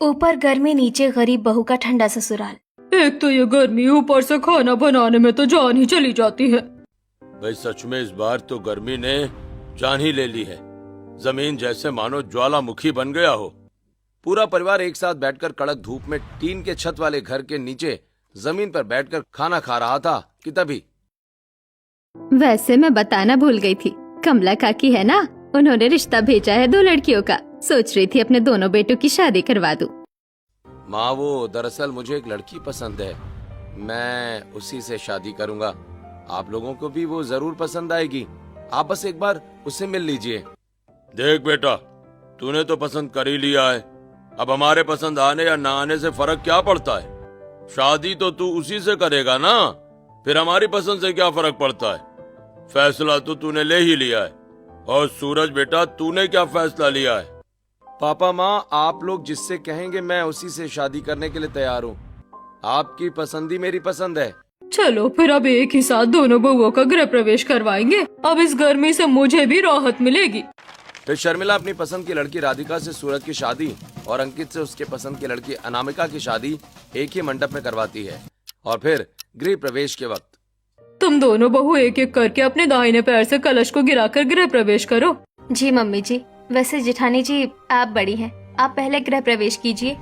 ऊपर गर्मी, नीचे गरीब बहू का ठंडा ससुराल। एक तो ये गर्मी, ऊपर से खाना बनाने में तो जान ही चली जाती है। भाई सच में इस बार तो गर्मी ने जान ही ले ली है। जमीन जैसे मानो ज्वालामुखी बन गया हो। पूरा परिवार एक साथ बैठकर कड़क धूप में टीन के छत वाले घर के नीचे जमीन पर बैठकर खाना खा रहा था कि तभी वैसे मैं बताना भूल गई थी, कमला काकी है ना, उन्होंने रिश्ता भेजा है 2 लड़कियों का। सोच रही थी अपने दोनों बेटों की शादी करवा दूं। माँ वो दरअसल मुझे एक लड़की पसंद है, मैं उसी से शादी करूंगा। आप लोगों को भी वो जरूर पसंद आएगी, आप बस एक बार उससे मिल लीजिए। देख बेटा, तूने तो पसंद कर ही लिया है, अब हमारे पसंद आने या ना आने से फर्क क्या पड़ता है। शादी तो तू उसी से करेगा ना, फिर हमारी पसंद से क्या फर्क पड़ता है। फैसला तो तूने ले ही लिया है। और सूरज बेटा, तूने क्या फैसला लिया है। पापा माँ, आप लोग जिससे कहेंगे मैं उसी से शादी करने के लिए तैयार हूँ। आपकी पसंद ही मेरी पसंद है। चलो फिर अब एक ही साथ दोनों बहुओं का गृह प्रवेश करवाएंगे। अब इस गर्मी से मुझे भी राहत मिलेगी। फिर शर्मिला अपनी पसंद की लड़की राधिका से सूरज की शादी और अंकित से उसके पसंद की लड़की अनामिका की शादी एक ही मंडप में करवाती है। और फिर गृह प्रवेश के वक्त तुम दोनों बहू एक एक करके अपने दाहिने पैर से कलश को गिराकर गृह प्रवेश करो। जी मम्मी जी। वैसे जेठानी जी आप बड़ी हैं, आप पहले गृह प्रवेश कीजिए।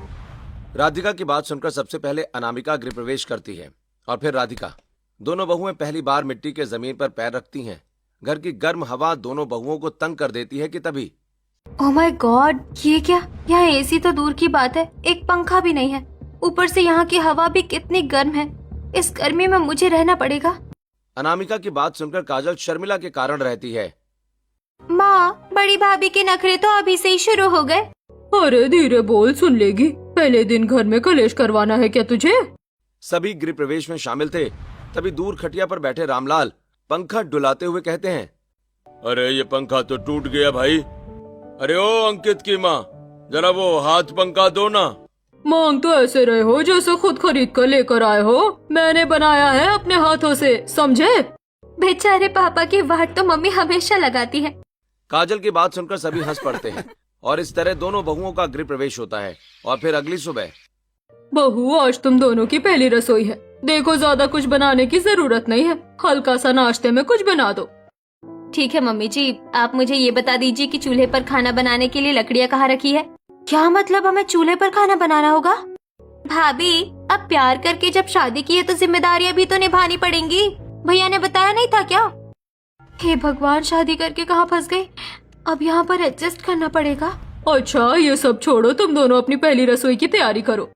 राधिका की बात सुनकर सबसे पहले अनामिका गृह प्रवेश करती है और फिर राधिका। दोनों बहुएं पहली बार मिट्टी के जमीन पर पैर रखती हैं। घर की गर्म हवा दोनों बहुओं को तंग कर देती है कि तभी ओह माय गॉड, ये क्या? यहाँ एसी तो दूर की बात है, एक पंखा भी नहीं है। ऊपर से यहाँ की हवा भी कितनी गर्म है। इस गर्मी में मुझे रहना पड़ेगा। अनामिका की बात सुनकर काजल शर्मिला के कारण रहती है। माँ, बड़ी भाभी के नखरे तो अभी से ही शुरू हो गए। अरे धीरे बोल, सुन लेगी। पहले दिन घर में कलेश करवाना है क्या तुझे? सभी गृह प्रवेश में शामिल थे। तभी दूर खटिया पर बैठे रामलाल पंखा डुलाते हुए कहते हैं, अरे ये पंखा तो टूट गया भाई। अरे ओ अंकित की माँ, जरा वो हाथ पंखा दो ना। मांग तो ऐसे रहे हो जैसे खुद खरीद कर लेकर आए हो। मैंने बनाया है अपने हाथों से, समझे? बेचारे पापा की वाट तो मम्मी हमेशा लगाती है। काजल की बात सुनकर सभी हंस पड़ते हैं और इस तरह दोनों बहुओं का गृह प्रवेश होता है। और फिर अगली सुबह, बहू आज तुम दोनों की पहली रसोई है। देखो ज्यादा कुछ बनाने की जरूरत नहीं है, हल्का सा नाश्ते में कुछ बना दो। ठीक है मम्मी जी, आप मुझे ये बता दीजिए कि चूल्हे पर खाना बनाने के लिए लकड़ियाँ कहाँ रखी है? क्या मतलब हमें चूल्हे पर खाना बनाना होगा? भाभी, अब प्यार करके जब शादी की है तो जिम्मेदारियाँ भी तो निभानी पड़ेंगी। भैया ने बताया नहीं था क्या? हे भगवान, शादी करके कहाँ फंस गई। अब यहाँ पर एडजस्ट करना पड़ेगा। अच्छा ये सब छोड़ो, तुम दोनों अपनी पहली रसोई की तैयारी करो।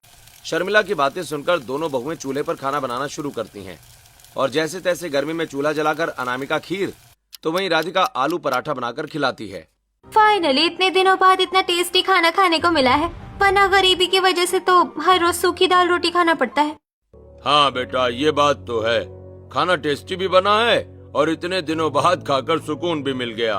शर्मिला की बातें सुनकर दोनों बहुएं चूल्हे पर खाना बनाना शुरू करती हैं। और जैसे तैसे गर्मी में चूल्हा जलाकर अनामिका खीर तो वहीं राधिका आलू पराठा बनाकर खिलाती है। फाइनली इतने दिनों बाद इतना टेस्टी खाना खाने को मिला है, वरना गरीबी की वजह से तो हर रोज सूखी दाल रोटी खाना पड़ता है। हाँ बेटा, ये बात तो है, खाना टेस्टी भी बना है और इतने दिनों बाद खाकर सुकून भी मिल गया।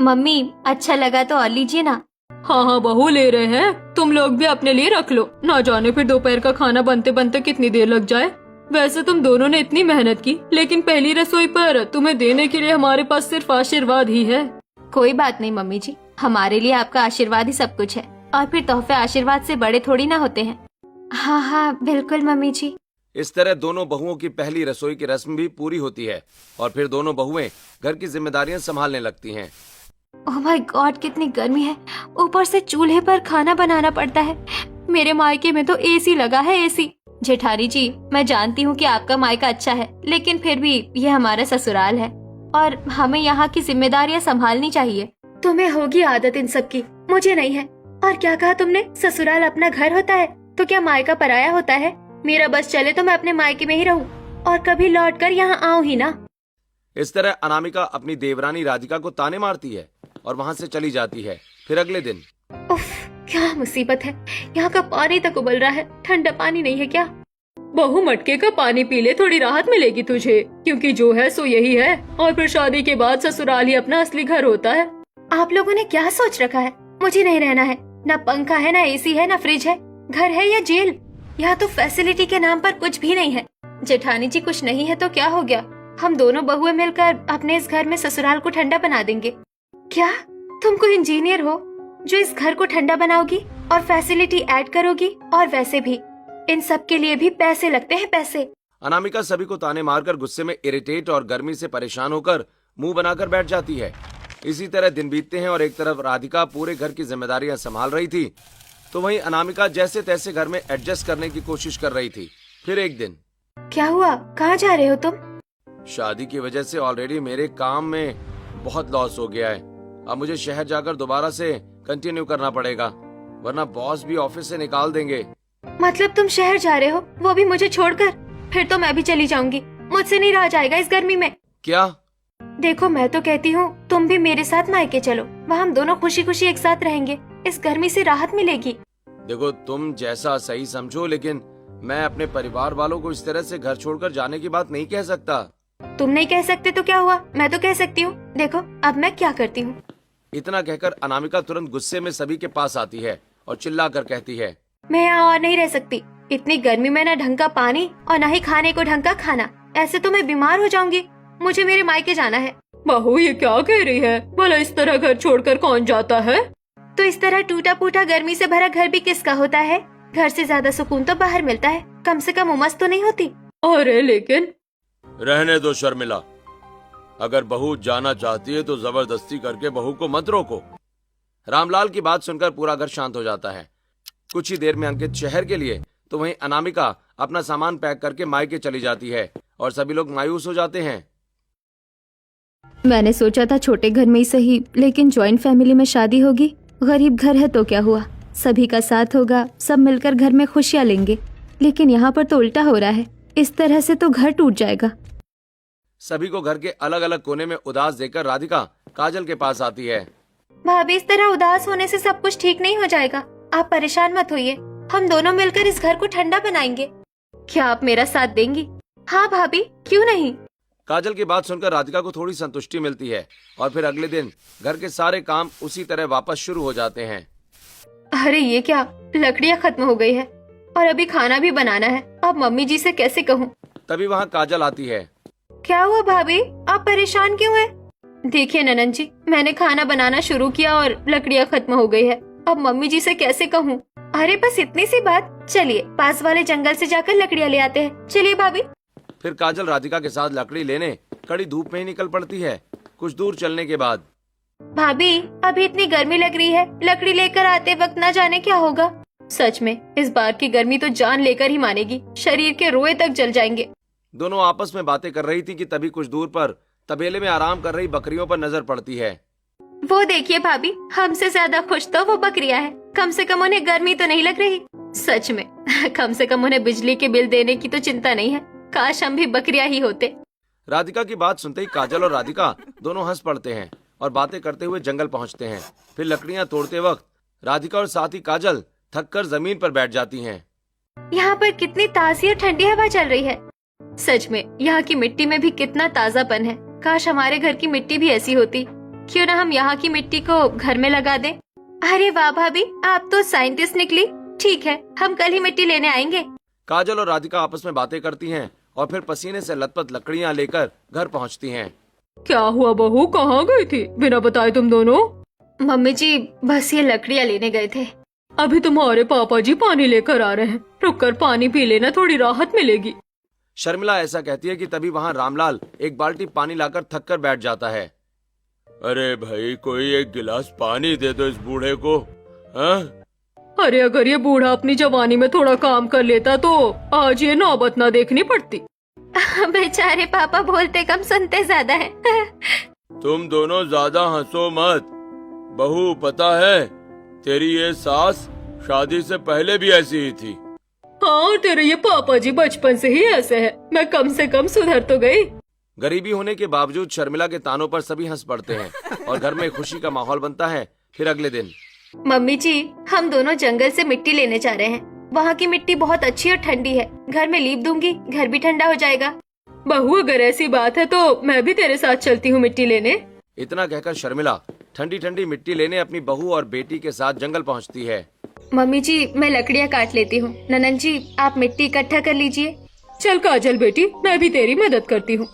मम्मी, अच्छा लगा तो और लीजिए ना। हाँ हाँ बहू, ले रहे हैं, तुम लोग भी अपने लिए रख लो। ना जाने फिर दोपहर का खाना बनते बनते कितनी देर लग जाए। वैसे तुम दोनों ने इतनी मेहनत की, लेकिन पहली रसोई पर तुम्हें देने के लिए हमारे पास सिर्फ आशीर्वाद ही है। कोई बात नहीं मम्मी जी, हमारे लिए आपका आशीर्वाद ही सब कुछ है। और फिर तोहफे आशीर्वाद से बड़े थोड़ी ना होते हैं। हाँ हाँ बिल्कुल मम्मी जी। इस तरह दोनों बहुओं की पहली रसोई की रस्म भी पूरी होती है और फिर दोनों बहुएं घर की जिम्मेदारियां संभालने लगती हैं। ओह माय गॉड, कितनी गर्मी है, ऊपर से चूल्हे पर खाना बनाना पड़ता है। मेरे मायके में तो एसी लगा है, एसी। जेठानी जी, मैं जानती हूँ कि आपका मायका अच्छा है, लेकिन फिर भी ये हमारा ससुराल है और हमें यहाँ की जिम्मेदारियाँ संभालनी चाहिए। तुम्हें होगी आदत इन सब की, मुझे नहीं है। और क्या कहा तुमने? ससुराल अपना घर होता है तो क्या मायका पराया होता है? मेरा बस चले तो मैं अपने मायके में ही रहूं और कभी लौट कर यहाँ आऊं ही ना। इस तरह अनामिका अपनी देवरानी राधिका को ताने मारती है और वहाँ से चली जाती है। फिर अगले दिन, उफ, क्या मुसीबत है, यहाँ का पानी तक उबल रहा है। ठंडा पानी नहीं है क्या? बहू मटके का पानी पी ले, थोड़ी राहत मिलेगी तुझे, क्योंकि जो है सो यही है। और फिर शादी के बाद ससुराल ही अपना असली घर होता है। आप लोगों ने क्या सोच रखा है? मुझे नहीं रहना है। ना पंखा है, ना एसी है, ना फ्रिज है। घर है या जेल? यहाँ तो फैसिलिटी के नाम पर कुछ भी नहीं है। जेठानी जी, कुछ नहीं है तो क्या हो गया? हम दोनों बहुएं मिलकर अपने इस घर में ससुराल को ठंडा बना देंगे। क्या तुम कोई इंजीनियर हो? जो इस घर को ठंडा बनाओगी और फैसिलिटी ऐड करोगी, और वैसे भी इन सब के लिए भी पैसे लगते हैं, पैसे। अनामिका सभी को ताने मारकर गुस्से में इरिटेट और गर्मी से परेशान होकर मुंह बनाकर बैठ जाती है। इसी तरह दिन बीतते हैं और एक तरफ राधिका पूरे घर की जिम्मेदारियां संभाल रही थी, तो वहीं अनामिका जैसे तैसे घर में एडजस्ट करने की कोशिश कर रही थी। फिर एक दिन, क्या हुआ, कहाँ जा रहे हो तुम? शादी की वजह से ऑलरेडी मेरे काम में बहुत लॉस हो गया है। अब मुझे शहर जाकर दोबारा से कंटिन्यू करना पड़ेगा, वरना बॉस भी ऑफिस से निकाल देंगे। मतलब तुम शहर जा रहे हो, वो भी मुझे छोड़कर? फिर तो मैं भी चली जाऊंगी, मुझसे नहीं रहा जाएगा इस गर्मी में। क्या? देखो, मैं तो कहती हूँ तुम भी मेरे साथ मायके चलो, वहाँ हम दोनों खुशी खुशी एक साथ रहेंगे, इस गर्मी से राहत मिलेगी। देखो, तुम जैसा सही समझो, लेकिन मैं अपने परिवार वालों को इस तरह से घर छोड़कर जाने की बात नहीं कह सकता। तुम नहीं कह सकते तो क्या हुआ, मैं तो कह सकती हूँ। देखो अब मैं क्या करती हूँ। इतना कहकर अनामिका तुरंत गुस्से में सभी के पास आती है और चिल्ला कर कहती है, मैं यहाँ और नहीं रह सकती। इतनी गर्मी में न ढंग का पानी और न ही खाने को ढंग का खाना, ऐसे तो मैं बीमार हो जाऊंगी। मुझे मेरे मायके जाना है। बहू ये क्या कह रही है? भला इस तरह घर छोड़कर कौन जाता है? तो इस तरह टूटा फूटा गर्मी से भरा घर भी किसका होता है? घर से ज्यादा सुकून तो बाहर मिलता है, कम से कम उमस तो नहीं होती। अरे लेकिन रहने दो शर्मिला, अगर बहू जाना चाहती है तो जबरदस्ती करके बहू को मत रोको। रामलाल की बात सुनकर पूरा घर शांत हो जाता है। कुछ ही देर में अंकित शहर के लिए, तो वहीं अनामिका अपना सामान पैक करके मायके चली जाती है और सभी लोग मायूस हो जाते हैं। मैंने सोचा था छोटे घर में ही सही, लेकिन जॉइंट फैमिली में शादी होगी। गरीब घर है तो क्या हुआ, सभी का साथ होगा, सब मिलकर घर में खुशियाँ लेंगे। लेकिन यहाँ पर तो उल्टा हो रहा है, इस तरह से तो घर टूट जाएगा। सभी को घर के अलग अलग कोने में उदास देखकर राधिका काजल के पास आती है। भाभी, इस तरह उदास होने से सब कुछ ठीक नहीं हो जाएगा, आप परेशान मत होइए। हम दोनों मिलकर इस घर को ठंडा बनाएंगे। क्या आप मेरा साथ देंगी? हाँ भाभी, क्यों नहीं। काजल की बात सुनकर राधिका को थोड़ी संतुष्टि मिलती है और फिर अगले दिन घर के सारे काम उसी तरह वापस शुरू हो जाते हैं। अरे ये क्या, लकड़ियाँ खत्म हो गई है और अभी खाना भी बनाना है। अब मम्मी जी से कैसे कहूँ? तभी वहाँ काजल आती है। क्या हुआ भाभी, आप परेशान क्यों हैं? देखिए ननन जी, मैंने खाना बनाना शुरू किया और लकड़ियाँ खत्म हो गई है। अब मम्मी जी से कैसे कहूँ? अरे बस इतनी सी बात, चलिए पास वाले जंगल से जाकर लकड़ियाँ ले आते हैं। चलिए भाभी। फिर काजल राधिका के साथ लकड़ी लेने कड़ी धूप में ही निकल पड़ती है। कुछ दूर चलने के बाद, भाभी अभी इतनी गर्मी लग रही है, लकड़ी लेकर आते वक्त न जाने क्या होगा। सच में इस बार की गर्मी तो जान लेकर ही मानेगी, शरीर के रोए तक जल जाएंगे। दोनों आपस में बातें कर रही थी कि तभी कुछ दूर पर तबेले में आराम कर रही बकरियों पर नजर पड़ती है। वो देखिए भाभी, हमसे ज्यादा खुश तो वो बकरियां हैं। कम से कम उन्हें गर्मी तो नहीं लग रही। सच में कम से कम उन्हें बिजली के बिल देने की तो चिंता नहीं है। काश हम भी बकरियां ही होते। राधिका की बात सुनते ही काजल और राधिका दोनों हंस पड़ते हैं और बातें करते हुए जंगल पहुंचते हैं। फिर लकड़ियां तोड़ते वक्त राधिका और साथ ही काजल थककर जमीन पर बैठ जाती हैं। यहाँ पर कितनी ताजी और ठंडी हवा चल रही है। सच में यहाँ की मिट्टी में भी कितना ताजापन है। काश हमारे घर की मिट्टी भी ऐसी होती। क्यों ना हम यहाँ की मिट्टी को घर में लगा दें। अरे वाह भाभी, आप तो साइंटिस्ट निकली। ठीक है, हम कल ही मिट्टी लेने आएंगे। काजल और राधिका आपस में बातें करती हैं और फिर पसीने से लथपथ लकड़ियां लेकर घर पहुंचती हैं। क्या हुआ बहू, कहाँ गई थी बिना बताए तुम दोनों? मम्मी जी बस ये लकड़ियाँ लेने गए थे। अभी तुम्हारे पापा जी पानी लेकर आ रहे हैं, रुककर पानी पी लेना, थोड़ी राहत मिलेगी। शर्मिला ऐसा कहती है कि तभी वहाँ रामलाल एक बाल्टी पानी लाकर थक कर बैठ जाता है। अरे भाई, कोई एक गिलास पानी दे दो इस बूढ़े को। हाँ? अरे अगर ये बूढ़ा अपनी जवानी में थोड़ा काम कर लेता तो आज ये नौबत ना देखनी पड़ती। बेचारे पापा बोलते कम सुनते ज्यादा है। तुम दोनों ज्यादा हंसो मत। बहू, पता है तेरी ये सास शादी से पहले भी ऐसी ही थी। हाँ, और तेरे ये पापा जी बचपन से ही ऐसे हैं। मैं कम से कम सुधर तो गई। गरीबी होने के बावजूद शर्मिला के तानों पर सभी हंस पड़ते हैं और घर में खुशी का माहौल बनता है। फिर अगले दिन, मम्मी जी हम दोनों जंगल से मिट्टी लेने जा रहे हैं। वहाँ की मिट्टी बहुत अच्छी और ठंडी है। घर में लीप दूंगी, घर भी ठंडा हो जाएगा। बहू अगर ऐसी बात है तो मैं भी तेरे साथ चलती हूँ मिट्टी लेने। इतना कहकर शर्मिला ठंडी ठंडी मिट्टी लेने अपनी बहू और बेटी के साथ जंगल पहुँचती है। मम्मी जी मैं लकड़ियाँ काट लेती हूँ। ननन जी आप मिट्टी इकट्ठा कर लीजिए। चल काजल बेटी, मैं भी तेरी मदद करती हूँ।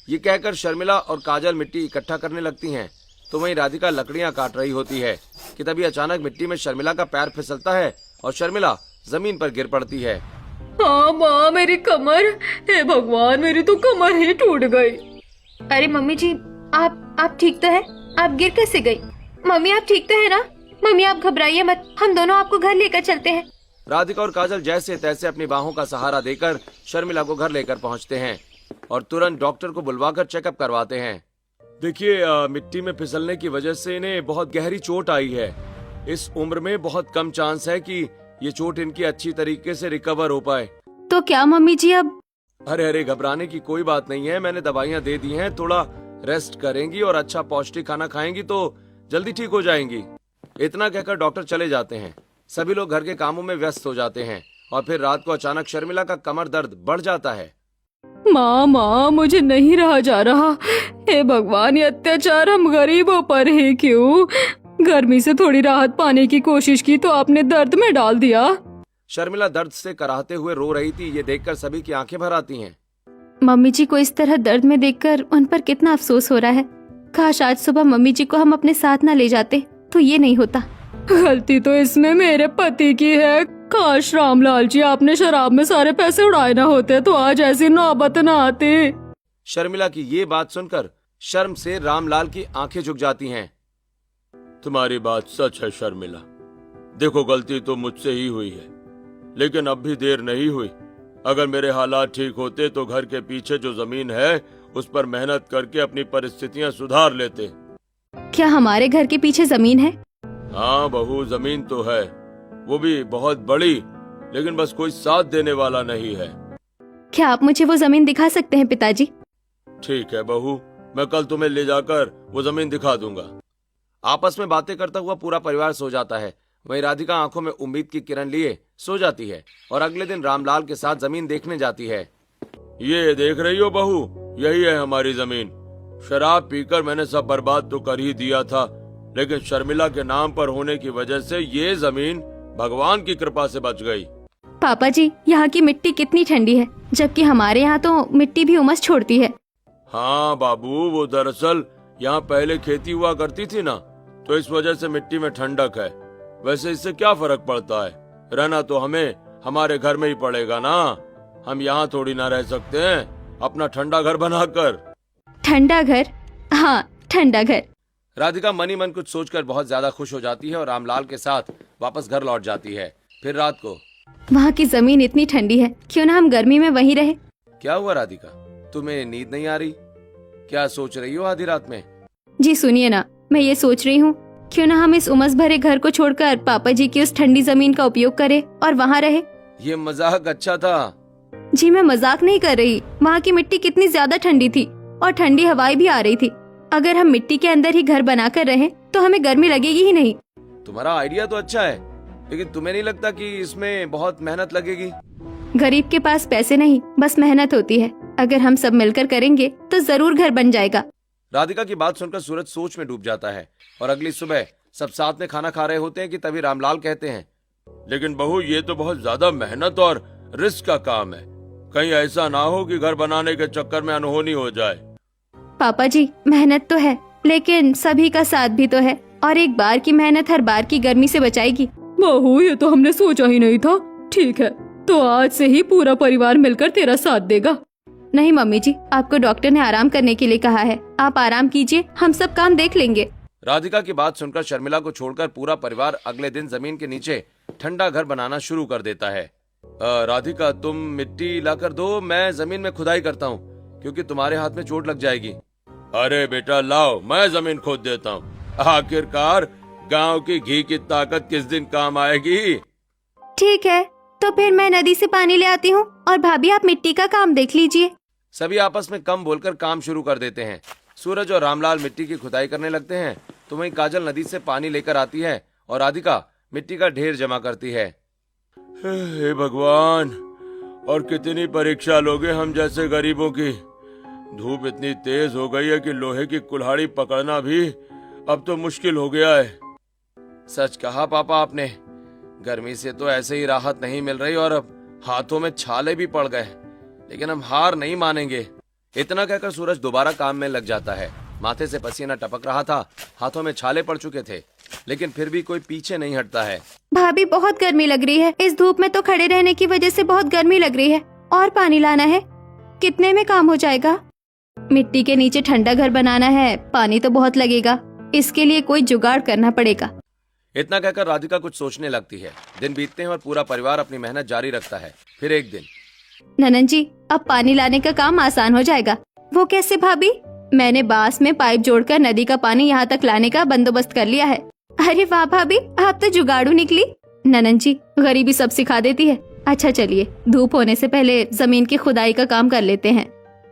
ये कहकर शर्मिला और काजल मिट्टी इकट्ठा करने लगती हैं। तो वहीं राधिका लकड़ियां काट रही होती है कि तभी अचानक मिट्टी में शर्मिला का पैर फिसलता है और शर्मिला जमीन पर गिर पड़ती है। हाँ माँ, मेरी कमर, हे भगवान, मेरी तो कमर ही टूट गई। अरे मम्मी जी, आप ठीक तो है? आप गिर कैसे गई? मम्मी आप ठीक तो है ना? मम्मी आप घबराइए मत, हम दोनों आपको घर लेकर चलते हैं। राधिका और काजल जैसे तैसे अपनी बाहों का सहारा देकर शर्मिला को घर लेकर पहुंचते हैं और तुरंत डॉक्टर को बुलवाकर चेकअप करवाते हैं। देखिए, मिट्टी में फिसलने की वजह से इन्हें बहुत गहरी चोट आई है। इस उम्र में बहुत कम चांस है कि ये चोट इनकी अच्छी तरीके से रिकवर हो पाए। तो क्या मम्मी जी अब? अरे घबराने की कोई बात नहीं है, मैंने दवाइयाँ दे दी हैं। थोड़ा रेस्ट करेंगी और अच्छा पौष्टिक खाना खाएंगी तो जल्दी ठीक हो जाएंगी। इतना कहकर डॉक्टर चले जाते हैं। सभी लोग घर के कामों में व्यस्त हो जाते हैं और फिर रात को अचानक शर्मिला का कमर दर्द बढ़ जाता है। माँ, मुझे नहीं रहा जा रहा। हे भगवान, ये अत्याचार हम गरीबों पर ही क्यों? गर्मी से थोड़ी राहत पाने की कोशिश की तो आपने दर्द में डाल दिया। शर्मिला दर्द से कराहते हुए रो रही थी। ये देखकर सभी की आंखें भर आती हैं। मम्मी जी को इस तरह दर्द में देखकर उन पर कितना अफसोस हो रहा है। काश आज सुबह मम्मी जी को हम अपने साथ न ले जाते तो ये नहीं होता। गलती तो इसमें मेरे पति की है। काश रामलाल जी, आपने शराब में सारे पैसे उड़ाए ना होते तो आज ऐसी नौबत न आती। शर्मिला की ये बात सुनकर शर्म से रामलाल की आंखें झुक जाती हैं। तुम्हारी बात सच है शर्मिला। देखो, गलती तो मुझसे ही हुई है, लेकिन अब भी देर नहीं हुई। अगर मेरे हालात ठीक होते तो घर के पीछे जो जमीन है उस पर मेहनत करके अपनी परिस्थितियां सुधार लेते। क्या हमारे घर के पीछे जमीन है? हाँ बहू, जमीन तो है, वो भी बहुत बड़ी, लेकिन बस कोई साथ देने वाला नहीं है। क्या आप मुझे वो जमीन दिखा सकते हैं पिताजी? ठीक है बहू, मैं कल तुम्हें ले जाकर वो जमीन दिखा दूंगा। आपस में बातें करता हुआ पूरा परिवार सो जाता है। वहीं राधिका आंखों में उम्मीद की किरण लिए सो जाती है और अगले दिन रामलाल के साथ जमीन देखने जाती है। ये देख रही हो बहू, यही है हमारी जमीन। शराब पीकर मैंने सब बर्बाद तो कर ही दिया था, लेकिन शर्मिला के नाम पर होने की वजह से ये जमीन भगवान की कृपा से बच गई। पापा जी, यहाँ की मिट्टी कितनी ठंडी है, जबकि हमारे यहाँ तो मिट्टी भी उमस छोड़ती है। हाँ बाबू, वो दरअसल यहाँ पहले खेती हुआ करती थी ना, तो इस वजह से मिट्टी में ठंडक है। वैसे इससे क्या फर्क पड़ता है, रहना तो हमें हमारे घर में ही पड़ेगा ना। हम यहाँ थोड़ी ना रह सकते हैं अपना ठंडा घर बनाकर। ठंडा घर? हाँ, ठंडा घर। राधिका मनी मन कुछ सोचकर बहुत ज्यादा खुश हो जाती है और रामलाल के साथ वापस घर लौट जाती है। फिर रात को, वहाँ की जमीन इतनी ठंडी है, क्यों ना हम गर्मी में वहीं रहे। क्या हुआ राधिका, तुम्हें नींद नहीं आ रही? क्या सोच रही हो आधी रात में? जी सुनिए ना, मैं ये सोच रही हूँ क्यों ना हम इस उमस भरे घर को छोड़कर पापा जी की उस ठंडी जमीन का उपयोग करें और वहाँ रहे। ये मजाक अच्छा था। जी मैं मजाक नहीं कर रही, वहाँ की मिट्टी कितनी ज्यादा ठंडी थी और ठंडी हवाएं भी आ रही थी। अगर हम मिट्टी के अंदर ही घर बनाकर रहें तो हमें गर्मी लगेगी ही नहीं। तुम्हारा आइडिया तो अच्छा है, लेकिन तुम्हें नहीं लगता कि इसमें बहुत मेहनत लगेगी? गरीब के पास पैसे नहीं, बस मेहनत होती है। अगर हम सब मिलकर करेंगे तो जरूर घर बन जाएगा। राधिका की बात सुनकर सूरज सोच में डूब जाता है और अगली सुबह सब साथ में खाना खा रहे होते हैं कि तभी रामलाल कहते हैं, लेकिन बहू ये तो बहुत ज्यादा मेहनत और रिस्क का काम है। कहीं ऐसा ना हो कि घर बनाने के चक्कर में अनहोनी हो जाए। पापा जी, मेहनत तो है, लेकिन सभी का साथ भी तो है, और एक बार की मेहनत हर बार की गर्मी से बचाएगी। बहू, ये तो हमने सोचा ही नहीं था। ठीक है, तो आज से ही पूरा परिवार मिलकर तेरा साथ देगा। नहीं मम्मी जी, आपको डॉक्टर ने आराम करने के लिए कहा है। आप आराम कीजिए, हम सब काम देख लेंगे। राधिका की बात सुनकर शर्मिला को छोड़कर पूरा परिवार अगले दिन जमीन के नीचे ठंडा घर बनाना शुरू कर देता है। राधिका, तुम मिट्टी लाकर दो, मैं जमीन में खुदाई करता हूँ, क्योंकि तुम्हारे हाथ में चोट लग जाएगी। अरे बेटा लाओ, मैं जमीन खोद देता हूँ। आखिरकार गांव की घी की ताकत किस दिन काम आएगी। ठीक है, तो फिर मैं नदी से पानी ले आती हूँ और भाभी आप मिट्टी का काम देख लीजिए। सभी आपस में कम बोलकर काम शुरू कर देते हैं। सूरज और रामलाल मिट्टी की खुदाई करने लगते हैं, तो वहीं काजल नदी से पानी लेकर आती है और राधिका मिट्टी का ढेर जमा करती है। हे भगवान, और कितनी परीक्षा लोगे हम जैसे गरीबों की। धूप इतनी तेज हो गई है कि लोहे की कुल्हाड़ी पकड़ना भी अब तो मुश्किल हो गया है। सच कहा पापा आपने, गर्मी से तो ऐसे ही राहत नहीं मिल रही और अब हाथों में छाले भी पड़ गए, लेकिन हम हार नहीं मानेंगे। इतना कहकर सूरज दोबारा काम में लग जाता है। माथे से पसीना टपक रहा था, हाथों में छाले पड़ चुके थे, लेकिन फिर भी कोई पीछे नहीं हटता है। भाभी बहुत गर्मी लग रही है, इस धूप में तो खड़े रहने की वजह से बहुत गर्मी लग रही है। और पानी लाना है, कितने में काम हो जाएगा? मिट्टी के नीचे ठंडा घर बनाना है, पानी तो बहुत लगेगा, इसके लिए कोई जुगाड़ करना पड़ेगा। इतना कहकर राधिका कुछ सोचने लगती है। दिन बीतते हैं और पूरा परिवार अपनी मेहनत जारी रखता है। फिर एक दिन, ननन जी, अब पानी लाने का काम आसान हो जाएगा। वो कैसे भाभी? मैंने बांस में पाइप जोड़कर नदी का पानी यहाँ तक लाने का बंदोबस्त कर लिया है। अरे वाह भाभी, आप तो जुगाड़ू निकली। ननन जी, गरीबी सब सिखा देती है। अच्छा चलिए, धूप होने से पहले जमीन की खुदाई का काम कर लेते हैं,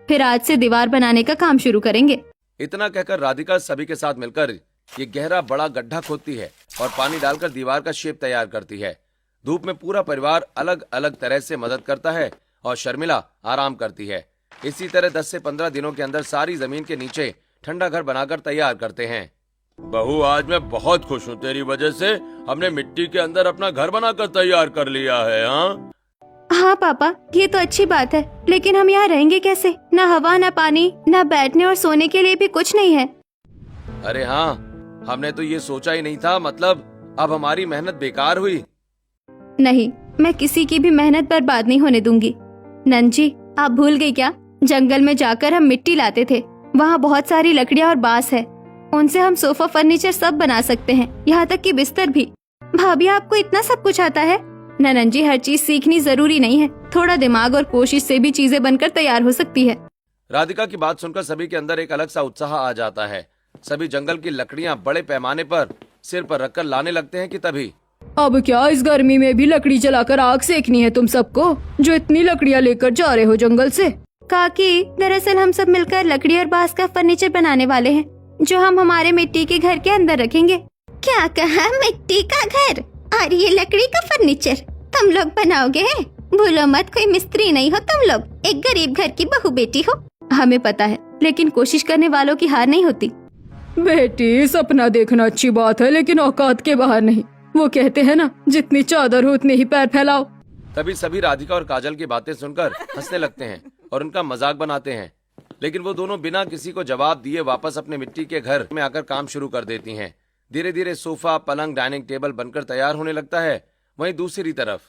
फिर आज से दीवार बनाने का काम शुरू करेंगे। इतना कहकर राधिका सभी के साथ मिलकर ये गहरा बड़ा गड्ढा खोदती है और पानी डालकर दीवार का शेप तैयार करती है। धूप में पूरा परिवार अलग अलग तरह से मदद करता है और शर्मिला आराम करती है। इसी तरह 10 से 15 दिनों के अंदर सारी जमीन के नीचे ठंडा घर बनाकर तैयार करते हैं। बहू, आज मैं बहुत खुश हूँ, तेरी वजह से हमने मिट्टी के अंदर अपना घर बनाकर तैयार कर लिया है। हाँ पापा, ये तो अच्छी बात है, लेकिन हम यहाँ रहेंगे कैसे? न हवा, न पानी, न बैठने और सोने के लिए भी कुछ नहीं है। अरे हाँ, हमने तो ये सोचा ही नहीं था। मतलब अब हमारी मेहनत बेकार हुई? नहीं, मैं किसी की भी मेहनत बर्बाद नहीं होने दूंगी। नंजी, आप भूल गई क्या? जंगल में जाकर हम मिट्टी लाते थे, वहाँ बहुत सारी लकड़ियाँ और बांस है, उनसे हम सोफा फर्नीचर सब बना सकते हैं, यहाँ तक कि बिस्तर भी। भाभी, आपको इतना सब कुछ आता है? ननन जी, हर चीज सीखनी जरूरी नहीं है, थोड़ा दिमाग और कोशिश से भी चीजें बनकर तैयार हो सकती है। राधिका की बात सुनकर सभी के अंदर एक अलग सा उत्साह आ जाता है। सभी जंगल की लकड़ियाँ बड़े पैमाने पर सिर पर रखकर लाने लगते हैं कि तभी, अब क्या इस गर्मी में भी लकड़ी जलाकर आग सेकनी है तुम सबको, जो इतनी लकड़ियाँ लेकर जा रहे हो जंगल से? काकी, दरअसल हम सब मिलकर लकड़ी और बांस का फर्नीचर बनाने वाले हैं, जो हम हमारे मिट्टी के घर के अंदर रखेंगे। क्या कहा? मिट्टी का घर और ये लकड़ी का फर्नीचर तुम लोग बनाओगे? भूलो मत, कोई मिस्त्री नहीं हो तुम लोग, एक गरीब घर की बहू बेटी हो। हमें पता है, लेकिन कोशिश करने वालों की हार नहीं होती। बेटी, सपना देखना अच्छी बात है, लेकिन औकात के बाहर नहीं। वो कहते हैं ना, जितनी चादर हो उतने ही पैर फैलाओ। तभी सभी राधिका और काजल की बातें सुनकर हंसने लगते हैं और उनका मजाक बनाते हैं, लेकिन वो दोनों बिना किसी को जवाब दिए वापस अपने मिट्टी के घर में आकर काम शुरू कर देती हैं। धीरे धीरे सोफा, पलंग, डाइनिंग टेबल बनकर तैयार होने लगता है। वहीं दूसरी तरफ,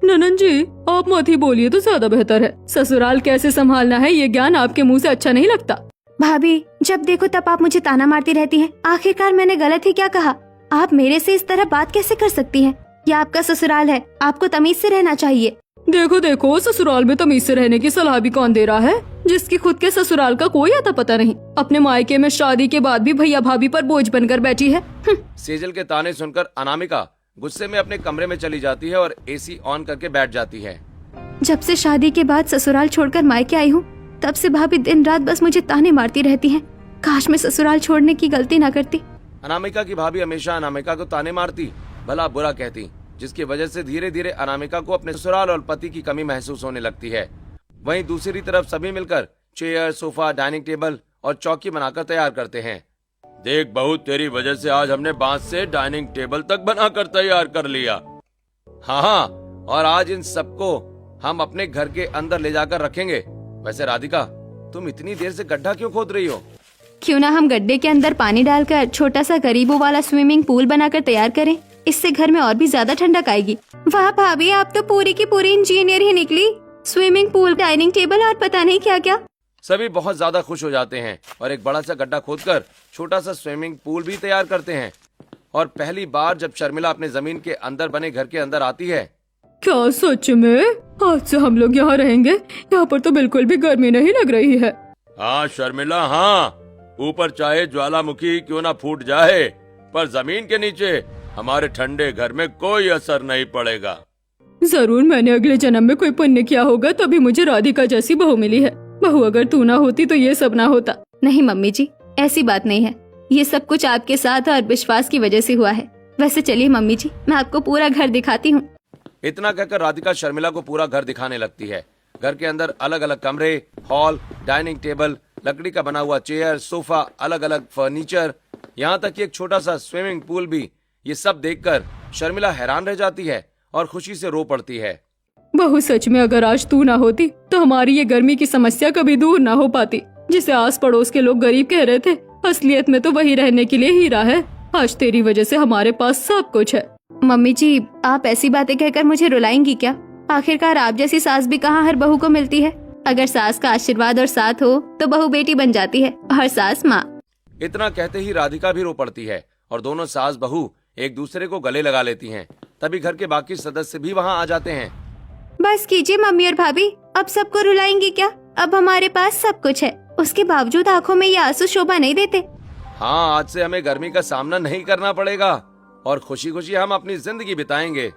ननन जी, आप मत ही बोलिए तो ज्यादा बेहतर है। ससुराल कैसे संभालना है ये ज्ञान आपके मुंह से अच्छा नहीं लगता। भाभी, जब देखो तब आप मुझे ताना मारती रहती हैं। आखिरकार मैंने गलत ही क्या कहा? आप मेरे से इस तरह बात कैसे कर सकती हैं? यह आपका ससुराल है, आपको तमीज से रहना चाहिए। देखो देखो, ससुराल में तमीज से रहने की सलाह भी कौन दे रहा है, जिसकी खुद के ससुराल का कोई आता पता नहीं, अपने मायके में शादी के बाद भी भैया भाभी पर बोझ बनकर बैठी है। सेजल के ताने सुनकर अनामिका गुस्से में अपने कमरे में चली जाती है और एसी ऑन करके बैठ जाती है। जब से शादी के बाद ससुराल छोड़कर मायके आई हूँ, तब से भाभी दिन रात बस मुझे ताने मारती रहती हैं। काश मैं ससुराल छोड़ने की गलती ना करती। अनामिका की भाभी हमेशा अनामिका को ताने मारती, भला बुरा कहती, जिसकी वजह से धीरे धीरे अनामिका को अपने ससुराल और पति की कमी महसूस होने लगती है। वहीं दूसरी तरफ सभी मिलकर चेयर, सोफा, डाइनिंग टेबल और चौकी बनाकर तैयार करते हैं। देख बहू, तेरी वजह से आज हमने बांस से डाइनिंग टेबल तक बनाकर तैयार कर लिया। हाँ, और आज इन सबको हम अपने घर के अंदर ले जाकर रखेंगे। वैसे राधिका, तुम इतनी देर से गड्ढा क्यों खोद रही हो? क्यों ना हम गड्ढे के अंदर पानी डालकर छोटा सा गरीबों वाला स्विमिंग पूल बनाकर तैयार करें, इससे घर में और भी ज्यादा ठंडक आएगी। वाह भाभी, आप तो पूरी की पूरी इंजीनियर ही निकली। स्विमिंग पूल, डाइनिंग टेबल और पता नहीं क्या क्या। सभी बहुत ज्यादा खुश हो जाते हैं और एक बड़ा सा गड्ढा खोदकर छोटा सा स्विमिंग पूल भी तैयार करते हैं। और पहली बार जब शर्मिला अपने जमीन के अंदर बने घर के अंदर आती है। क्या सच में? आज से हम लोग यहाँ रहेंगे? यहाँ पर तो बिल्कुल भी गर्मी नहीं लग रही है। हाँ शर्मिला, हाँ, ऊपर चाहे ज्वालामुखी क्यों ना फूट जाए, पर जमीन के नीचे हमारे ठंडे घर में कोई असर नहीं पड़ेगा। जरूर मैंने अगले जन्म में कोई पुण्य किया होगा, तभी मुझे राधिका जैसी बहू मिली है। बहू, अगर तू ना होती तो ये सब ना होता। नहीं मम्मी जी, ऐसी बात नहीं है, ये सब कुछ आपके साथ और विश्वास की वजह से हुआ है। वैसे चलिए मम्मी जी, मैं आपको पूरा घर दिखाती हूँ। इतना कहकर राधिका शर्मिला को पूरा घर दिखाने लगती है। घर के अंदर अलग अलग कमरे, हॉल, डाइनिंग टेबल, लकड़ी का बना हुआ चेयर, सोफा, अलग अलग फर्नीचर, यहाँ तक कि एक छोटा सा स्विमिंग पूल भी। ये सब देखकर शर्मिला हैरान रह जाती है और खुशी से रो पड़ती है। बहू, सच में अगर आज तू ना होती तो हमारी ये गर्मी की समस्या कभी दूर ना हो पाती। जिसे आस पड़ोस के लोग गरीब कह रहे थे, असलियत में तो वही रहने के लिए हीरा है। आज तेरी वजह से हमारे पास सब कुछ है। मम्मी जी, आप ऐसी बातें कहकर मुझे रुलाएंगी क्या? आखिरकार आप जैसी सास भी कहाँ हर बहू को मिलती है। अगर सास का आशीर्वाद और साथ हो तो बहू बेटी बन जाती है और सास माँ। इतना कहते ही राधिका भी रो पड़ती है और दोनों सास बहू एक दूसरे को गले लगा लेती हैं। तभी घर के बाकी सदस्य भी वहाँ आ जाते हैं। बस कीजिए मम्मी और भाभी, अब सबको रुलाएंगी क्या? अब हमारे पास सब कुछ है, उसके बावजूद आंखों में ये आंसू शोभा नहीं देते। हाँ, आज से हमें गर्मी का सामना नहीं करना पड़ेगा और खुशी खुशी हम अपनी जिंदगी बिताएंगे।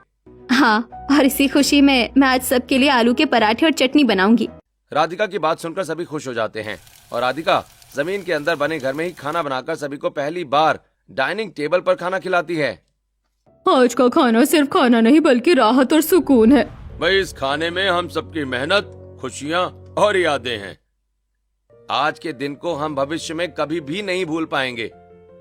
हाँ, और इसी खुशी में मैं आज सबके लिए आलू के पराठे और चटनी बनाऊंगी। राधिका की बात सुनकर सभी खुश हो जाते हैं और राधिका जमीन के अंदर बने घर में ही खाना बनाकर सभी को पहली बार डाइनिंग टेबल पर खाना खिलाती है। आज का खाना सिर्फ खाना नहीं बल्कि राहत और सुकून है। भाई, इस खाने में हम सबकी मेहनत, खुशियाँ और यादें हैं। आज के दिन को हम भविष्य में कभी भी नहीं भूल पाएंगे।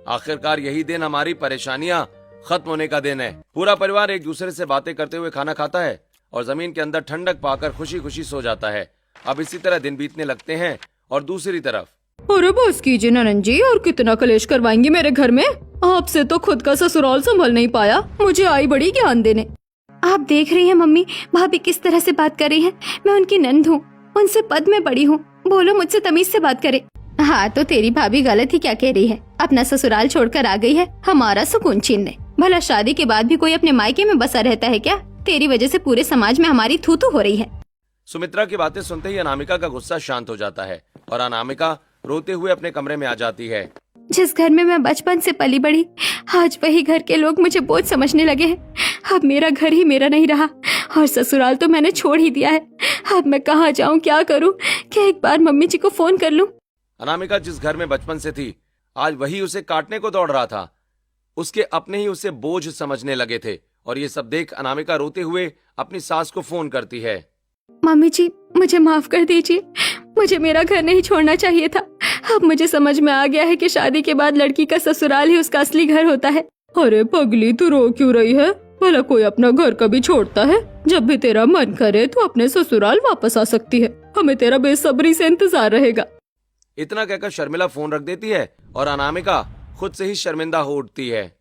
आखिरकार यही दिन हमारी परेशानियां खत्म होने का दिन है। पूरा परिवार एक दूसरे से बातें करते हुए खाना खाता है और जमीन के अंदर ठंडक पाकर खुशी खुशी सो जाता है। अब इसी तरह दिन बीतने लगते हैं और दूसरी तरफ अरे बस कीजिए ननन जी, और कितना कलेश करवाएंगी मेरे घर में। आपसे तो खुद का ससुराल संभल नहीं पाया, मुझे आई बड़ी ज्ञान देने। आप देख रही हैं मम्मी, भाभी किस तरह से बात कर रही हैं। मैं उनकी नंद हूँ, उनसे पद में बड़ी हूँ। बोलो, मुझसे तमीज से बात करे। हाँ, तो तेरी भाभी गलत ही क्या कह रही है। अपना ससुराल छोड़कर आ गई है हमारा सुकून छीनने। भला शादी के बाद भी कोई अपने मायके में बसा रहता है क्या? तेरी वजह से पूरे समाज में हमारी थू थू हो रही है। सुमित्रा की बातें सुनते ही अनामिका का गुस्सा शांत हो जाता है और अनामिका रोते हुए अपने कमरे में आ जाती है। जिस घर में मैं बचपन से पली बढ़ी, आज वही घर के लोग मुझे बोझ समझने लगे हैं। अब मेरा घर ही मेरा नहीं रहा और ससुराल तो मैंने छोड़ ही दिया है। अब मैं कहाँ जाऊँ, क्या करूँ? क्या एक बार मम्मी जी को फोन कर लूँ? अनामिका जिस घर में बचपन से थी, आज वही उसे काटने को दौड़ रहा था। उसके अपने ही उसे बोझ समझने लगे थे और ये सब देख अनामिका रोते हुए अपनी सास को फोन करती है। मम्मी जी, मुझे माफ कर दीजिए। मुझे मेरा घर नहीं छोड़ना चाहिए था। अब मुझे समझ में आ गया है कि शादी के बाद लड़की का ससुराल ही उसका असली घर होता है। अरे पगली, तू रो क्यों रही है? भला कोई अपना घर कभी छोड़ता है? जब भी तेरा मन करे तो अपने ससुराल वापस आ सकती है। हमें तेरा बेसब्री से इंतजार रहेगा। इतना कहकर शर्मिला फोन रख देती है और अनामिका खुद से ही शर्मिंदा हो उठती है।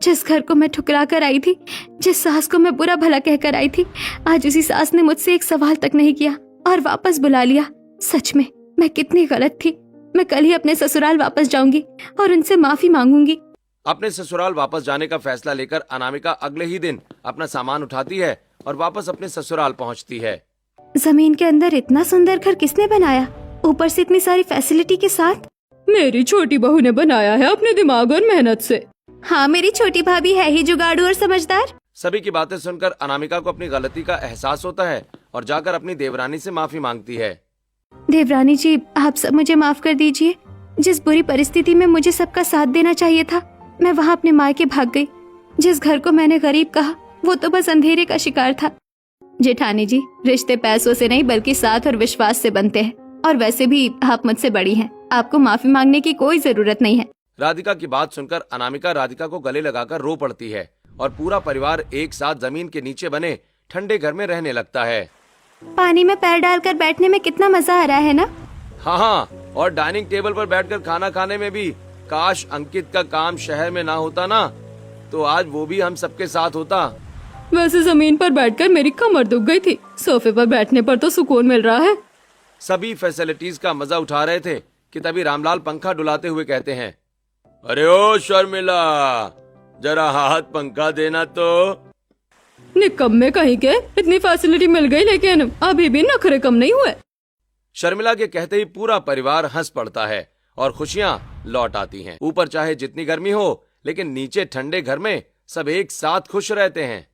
जिस घर को मैं ठुकरा कर आई थी, जिस सास को मैं बुरा भला कहकर आई थी, आज उसी सास ने मुझसे एक सवाल तक नहीं किया और वापस बुला लिया। सच में मैं कितनी गलत थी। मैं कल ही अपने ससुराल वापस जाऊंगी और उनसे माफी मांगूंगी। अपने ससुराल वापस जाने का फैसला लेकर अनामिका अगले ही दिन अपना सामान उठाती है और वापस अपने ससुराल पहुंचती है। जमीन के अंदर इतना सुंदर घर किसने बनाया, ऊपर से इतनी सारी फैसिलिटी के साथ? मेरी छोटी बहू ने बनाया है अपने दिमाग और मेहनत से। हाँ, मेरी छोटी भाभी है ही जुगाड़ू और समझदार। सभी की बातें सुनकर अनामिका को अपनी गलती का एहसास होता है और जाकर अपनी देवरानी से माफी मांगती है। देवरानी जी, आप सब मुझे माफ कर दीजिए। जिस बुरी परिस्थिति में मुझे सबका साथ देना चाहिए था, मैं वहाँ अपने मायके भाग गई। जिस घर को मैंने गरीब कहा, वो तो बस अंधेरे का शिकार था। जेठानी जी, रिश्ते पैसों से नहीं बल्कि साथ और विश्वास से बनते हैं। और वैसे भी आप मुझसे बड़ी हैं, आपको माफी मांगने की कोई जरूरत नहीं है। राधिका की बात सुनकर अनामिका राधिका को गले लगाकर रो पड़ती है और पूरा परिवार एक साथ जमीन के नीचे बने ठंडे घर में रहने लगता है। पानी में पैर डालकर बैठने में कितना मजा आ रहा है ना? हाँ, और डाइनिंग टेबल पर बैठकर खाना खाने में भी। काश अंकित का काम शहर में ना होता ना, तो आज वो भी हम सबके साथ होता। वैसे जमीन पर बैठकर मेरी कमर दुख गई थी, सोफे पर बैठने पर तो सुकून मिल रहा है। सभी फैसिलिटीज का मजा उठा रहे थे कि तभी रामलाल पंखा डुलाते हुए कहते हैं, अरे ओ शर्मिला, जरा हाथ पंखा देना तो। निकम्मे कहीं के, इतनी फैसिलिटी मिल गई लेकिन अभी भी नखरे कम नहीं हुए। शर्मिला के कहते ही पूरा परिवार हंस पड़ता है और खुशियां लौट आती हैं। ऊपर चाहे जितनी गर्मी हो, लेकिन नीचे ठंडे घर में सब एक साथ खुश रहते हैं।